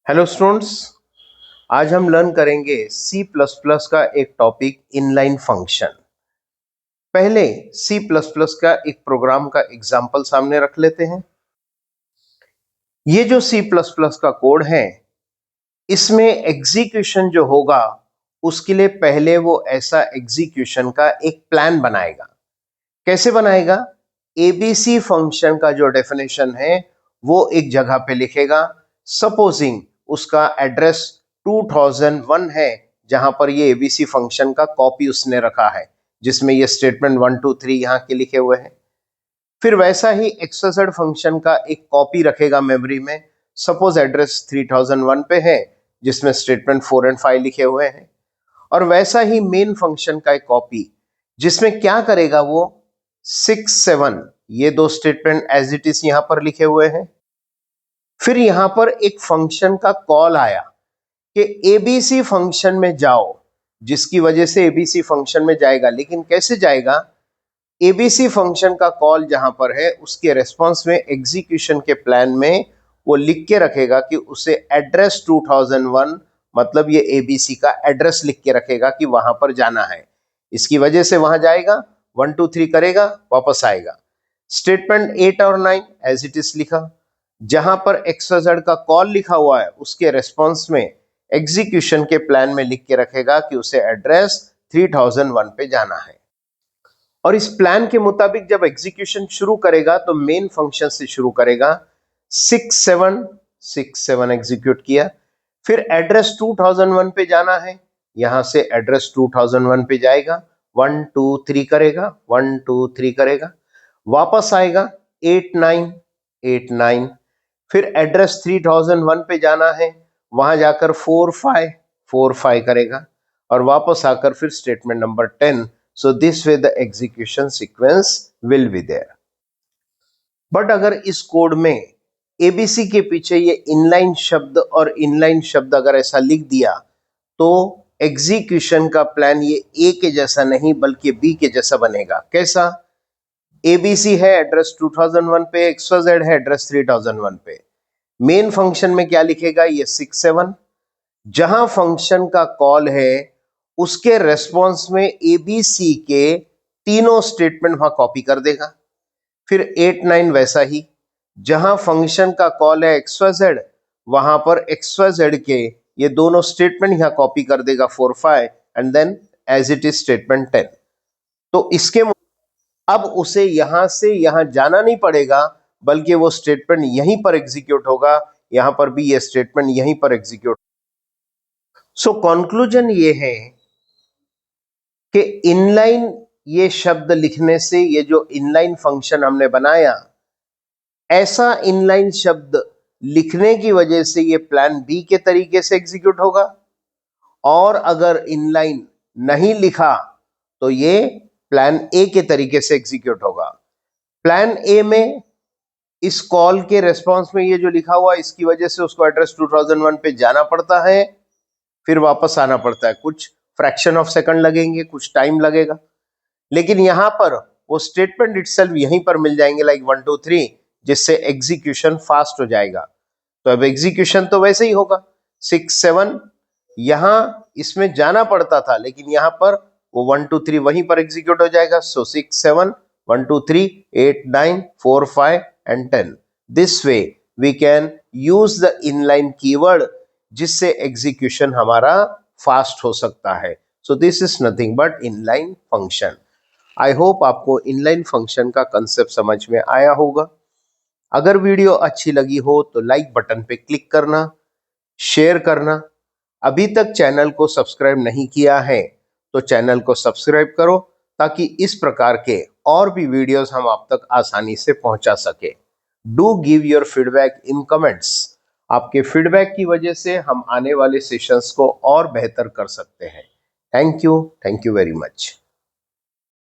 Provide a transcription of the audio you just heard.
Hello students, आज हम learn करेंगे सी प्लस प्लस का एक टॉपिक इनलाइन फंक्शन। पहले सी प्लस प्लस का एक प्रोग्राम का एग्जाम्पल सामने रख लेते हैं। ये जो सी प्लस प्लस का कोड है, इसमें एग्जीक्यूशन जो होगा उसके लिए पहले वो ऐसा एग्जीक्यूशन का एक प्लान बनाएगा। कैसे बनाएगा? एबीसी फंक्शन का जो डेफिनेशन है वो एक जगह पे लिखेगा। सपोजिंग उसका एड्रेस 2001 है, जहां पर ये एबीसी फंक्शन का कॉपी उसने रखा है, जिसमें ये स्टेटमेंट 1 2 3 यहां के लिखे हुए हैं। फिर वैसा ही एक्सजेड फंक्शन का एक कॉपी रखेगा मेमोरी में। सपोज एड्रेस 3001 पे है, जिसमें स्टेटमेंट 4 एंड 5 लिखे हुए हैं। और वैसा ही मेन फंक्शन का एक कॉपी, जिसमें क्या करेगा वो 6 7 ये दो स्टेटमेंट एज इट इज यहां पर लिखे हुए हैं। फिर यहां पर एक फंक्शन का कॉल आया कि एबीसी फंक्शन में जाओ, जिसकी वजह से एबीसी फंक्शन में जाएगा। लेकिन कैसे जाएगा? एबीसी फंक्शन का कॉल जहां पर है, उसके रेस्पॉन्स में एग्जीक्यूशन के प्लान में वो लिख के रखेगा कि उसे एड्रेस 2001, मतलब ये एबीसी का एड्रेस लिख के रखेगा कि वहां पर जाना है। इसकी वजह से वहां जाएगा, 1 2 3 करेगा, वापस आएगा। स्टेटमेंट 8 और 9 एज इट इज लिखा। जहां पर XYZ का कॉल लिखा हुआ है, उसके रेस्पॉन्स में एग्जीक्यूशन के प्लान में लिख के रखेगा कि उसे एड्रेस 3001 पे जाना है। और इस प्लान के मुताबिक जब एग्जीक्यूशन शुरू करेगा तो मेन फंक्शन से शुरू करेगा। 6 7 एग्जीक्यूट किया। फिर एड्रेस 2001 पे जाना है, यहां से एड्रेस 2001 पे जाएगा, 1 2 3 करेगा, 1 2 3 करेगा, वापस आएगा 8 9। फिर एड्रेस 3001 पे जाना है, वहां जाकर 4 5 करेगा और वापस आकर फिर statement number 10। So this way the execution sequence will be there. But अगर इस कोड में एबीसी के पीछे ये इनलाइन शब्द और इनलाइन शब्द अगर ऐसा लिख दिया, तो एग्जीक्यूशन का प्लान ये ए के जैसा नहीं बल्कि बी के जैसा बनेगा। कैसा? एबीसी है एड्रेस 2001 पे, XYZ है एड्रेस 3001 पे। मेन फंक्शन में क्या लिखेगा? ये 6 7। जहां फंक्शन का कॉल है, उसके रेस्पॉन्स में एबीसी के तीनों स्टेटमेंट वहां कॉपी कर देगा। फिर 8 9 वैसा ही, जहां फंक्शन का कॉल है XYZ, वहां पर XYZ के ये दोनों स्टेटमेंट यहां कॉपी कर देगा 4 5 and then as it is statement 10। तो इसके अब उसे यहां से यहां जाना नहीं पड़ेगा, बल्कि वो स्टेटमेंट यहीं पर एग्जीक्यूट होगा। यहां पर भी ये स्टेटमेंट यहीं पर एग्जीक्यूट। सो कंक्लूजन ये है कि इनलाइन ये शब्द लिखने से, ये जो इनलाइन फंक्शन हमने बनाया, ऐसा इनलाइन शब्द लिखने की वजह से ये प्लान बी के तरीके से एग्जीक्यूट होगा। और अगर इनलाइन नहीं लिखा तो ये प्लान ए के तरीके से एग्जीक्यूट होगा। प्लान ए में इस कॉल के रेस्पॉन्स में ये जो लिखा हुआ, इसकी वजह से उसको एड्रेस 2001 पे जाना पड़ता है, फिर वापस आना पड़ता है। कुछ फ्रैक्शन ऑफ सेकंड लगेंगे, कुछ टाइम लगेगा। लेकिन यहां पर वो स्टेटमेंट इटसेल्फ यहीं पर मिल जाएंगे, लाइक 1 2 3, जिससे एग्जीक्यूशन फास्ट हो जाएगा। तो अब एग्जीक्यूशन तो वैसे ही होगा। 6 7 यहां इसमें जाना पड़ता था, लेकिन यहां पर वो 1 2 3 वहीं पर एग्जीक्यूट हो जाएगा। सो 6 7 1 2 3 8 9 4 5 and 10. This way we can use the inline keyword, जिससे एग्जीक्यूशन हमारा फास्ट हो सकता है। So this is nothing but inline function. I hope आपको इनलाइन फंक्शन का कंसेप्ट समझ में आया होगा। अगर वीडियो अच्छी लगी हो तो लाइक बटन पे क्लिक करना, शेयर करना। अभी तक चैनल को सब्सक्राइब नहीं किया है तो चैनल को सब्सक्राइब करो, ताकि इस प्रकार के और भी वीडियोस हम आप तक आसानी से पहुंचा सके। Do give your feedback in comments. आपके फीडबैक की वजह से हम आने वाले सेशंस को और बेहतर कर सकते हैं। Thank you very much.